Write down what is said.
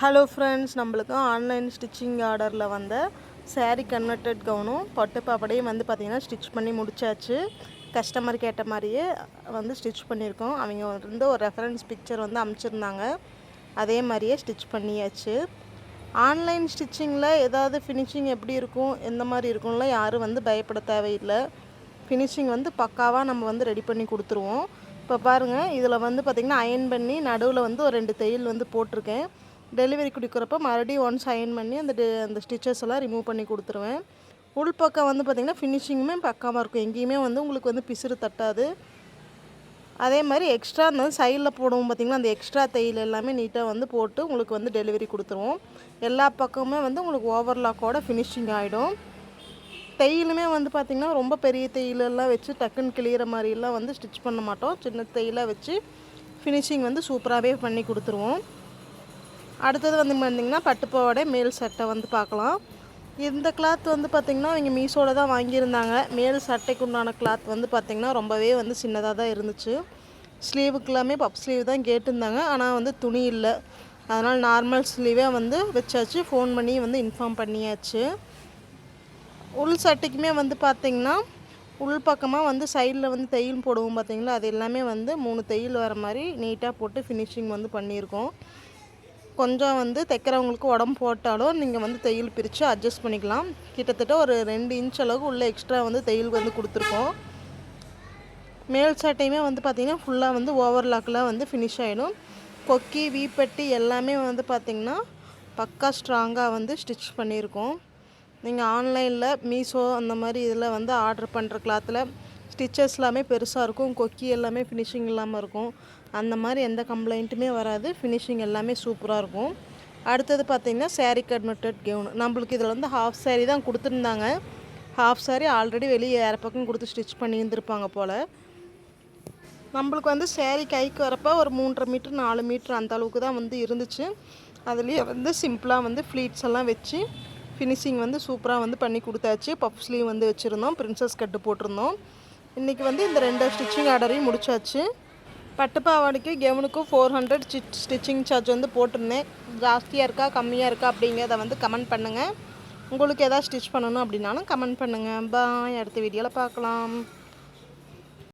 Hello friends, நம்மளுக்கு online stitching ஆர்டரில் வந்த சாரீ கன்வெர்ட்டட் கவுனும் பட்டு பாவாடையும் வந்து பார்த்திங்கன்னா ஸ்டிச் பண்ணி முடிச்சாச்சு. கஸ்டமர் கேட்ட மாதிரியே வந்து ஸ்டிச் பண்ணியிருக்கோம். அவங்க வந்து ஒரு ரெஃபரன்ஸ் பிக்சர் வந்து அனுப்பிச்சிருந்தாங்க, அதே மாதிரியே ஸ்டிச் பண்ணியாச்சு. ஆன்லைன் ஸ்டிச்சிங்கில் ஏதாவது ஃபினிஷிங் எப்படி இருக்கும், எந்த மாதிரி இருக்கும்ல யாரும் வந்து பயப்பட தேவையில்லை. ஃபினிஷிங் வந்து பக்காவாக நம்ம வந்து ரெடி பண்ணி கொடுத்துருவோம். இப்போ பாருங்கள், இதில் வந்து பார்த்திங்கன்னா அயன் பண்ணி நடுவில் வந்து ஒரு 2 தையல் வந்து போட்டிருக்கேன். டெலிவரி கொடுக்குறப்ப மறுபடியும் ஒன்ஸ் அயன் பண்ணி அந்த ஸ்டிச்சஸ் எல்லாம் ரிமூவ் பண்ணி கொடுத்துருவேன். உள் பக்கம் வந்து பார்த்திங்கன்னா ஃபினிஷிங்குமே பக்காவாக இருக்கும். எங்கேயுமே வந்து உங்களுக்கு வந்து பிசுறு தட்டாது. அதே மாதிரி எக்ஸ்ட்ரா அந்த சைடில் போடுவோம் பார்த்திங்கன்னா, அந்த எக்ஸ்ட்ரா தையல் எல்லாமே நீட்டாக வந்து போட்டு உங்களுக்கு வந்து டெலிவரி கொடுத்துருவோம். எல்லா பக்கமுமே வந்து உங்களுக்கு ஓவர்லாக்கோட ஃபினிஷிங் ஆகிடும். தையலுமே வந்து பார்த்திங்கன்னா ரொம்ப பெரிய தையலெல்லாம் வச்சு டக்குன்னு கிளியிற மாதிரிலாம் வந்து ஸ்டிச் பண்ண மாட்டோம். சின்ன தையலாக வச்சு ஃபினிஷிங் வந்து சூப்பராகவே பண்ணி கொடுத்துருவோம். அடுத்தது வந்து பார்த்திங்கன்னா பட்டுப்பாவாடை மேல் சட்டை வந்து பார்க்கலாம். இந்த கிளாத் வந்து பார்த்திங்கன்னா இவங்க மீஷோவில் தான் வாங்கியிருந்தாங்க. மேல் சட்டைக்கு உண்டான கிளாத் வந்து பார்த்திங்கன்னா ரொம்பவே வந்து சின்னதாக தான் இருந்துச்சு. ஸ்லீவுக்கெல்லாமே பப் ஸ்லீவ் தான் கேட்டிருந்தாங்க, ஆனால் வந்து துணி இல்லை. அதனால் நார்மல் ஸ்லீவே வந்து வச்சாச்சு. ஃபோன் பண்ணி வந்து இன்ஃபார்ம் பண்ணியாச்சு. உள் சட்டைக்குமே வந்து பார்த்திங்கன்னா உள் பக்கமாக வந்து சைடில் வந்து தையல் போடுவோம் பார்த்திங்களா, அது எல்லாமே வந்து 3 தையல் வர மாதிரி நீட்டாக போட்டு ஃபினிஷிங் வந்து பண்ணியிருக்கோம். கொஞ்சம் வந்து தைக்கிறவங்களுக்கு உடம்பு போட்டாலும் நீங்கள் வந்து தையல் பிரித்து அட்ஜஸ்ட் பண்ணிக்கலாம். கிட்டத்தட்ட ஒரு 2 இன்ச் அளவுக்கு உள்ள எக்ஸ்ட்ரா வந்து தையல் வந்து கொடுத்துருக்கோம். மேல் சட்டையுமே வந்து பார்த்திங்கன்னா ஃபுல்லாக வந்து ஓவர்லாக்கில் வந்து ஃபினிஷ் ஆகிடும். கொக்கி வீப்பட்டி எல்லாமே வந்து பார்த்திங்கன்னா பக்கா ஸ்ட்ராங்காக வந்து ஸ்டிச் பண்ணியிருக்கோம். நீங்கள் ஆன்லைனில் மீஷோ அந்த மாதிரி இதில் வந்து ஆர்டர் பண்ணுற கிளாத்தில் ஸ்டிச்சஸ் எல்லாமே பெருசாக இருக்கும், கொக்கி எல்லாமே ஃபினிஷிங் இல்லாமல் இருக்கும். அந்த மாதிரி எந்த கம்ப்ளைண்ட்டுமே வராது. ஃபினிஷிங் எல்லாமே சூப்பராக இருக்கும். அடுத்தது பார்த்திங்கன்னா சாரீ கன்வெர்ட்டட் கவுன். நம்மளுக்கு இதில் வந்து ஹாஃப் சாரீ தான் கொடுத்துருந்தாங்க. ஹாஃப் சாரீ ஆல்ரெடி வெளியே வேறு பக்கம் கொடுத்து ஸ்டிச் பண்ணி இருந்திருப்பாங்க போல். நம்மளுக்கு வந்து சாரீ கைக்கு வரப்போ ஒரு 3.5 மீட்டர் 4 மீட்டர் அந்த அளவுக்கு தான் வந்து இருந்துச்சு. அதுலேயே வந்து சிம்பிளாக வந்து ஃப்ளீட்ஸ் எல்லாம் வச்சு ஃபினிஷிங் வந்து சூப்பராக வந்து பண்ணி கொடுத்தாச்சு. பஃப் ஸ்லீவ் வந்து வச்சுருந்தோம், பிரின்சஸ் கட்டு போட்டிருந்தோம். இன்றைக்கி வந்து இந்த 2 ஸ்டிச்சிங் ஆர்டரையும் முடிச்சாச்சு. பட்டுப்பாவாடைக்கு கெவனுக்கும் 400 ஸ்டிச்சிங் சார்ஜ் வந்து போட்டிருந்தேன். ஜாஸ்தியாக இருக்கா கம்மியாக இருக்கா அப்படிங்கிறத வந்து கமெண்ட் பண்ணுங்கள். உங்களுக்கு எதாவது ஸ்டிச் பண்ணணும் அப்படின்னாலும் கமெண்ட் பண்ணுங்கள். பாய், அடுத்த வீடியோவில் பார்க்கலாம்.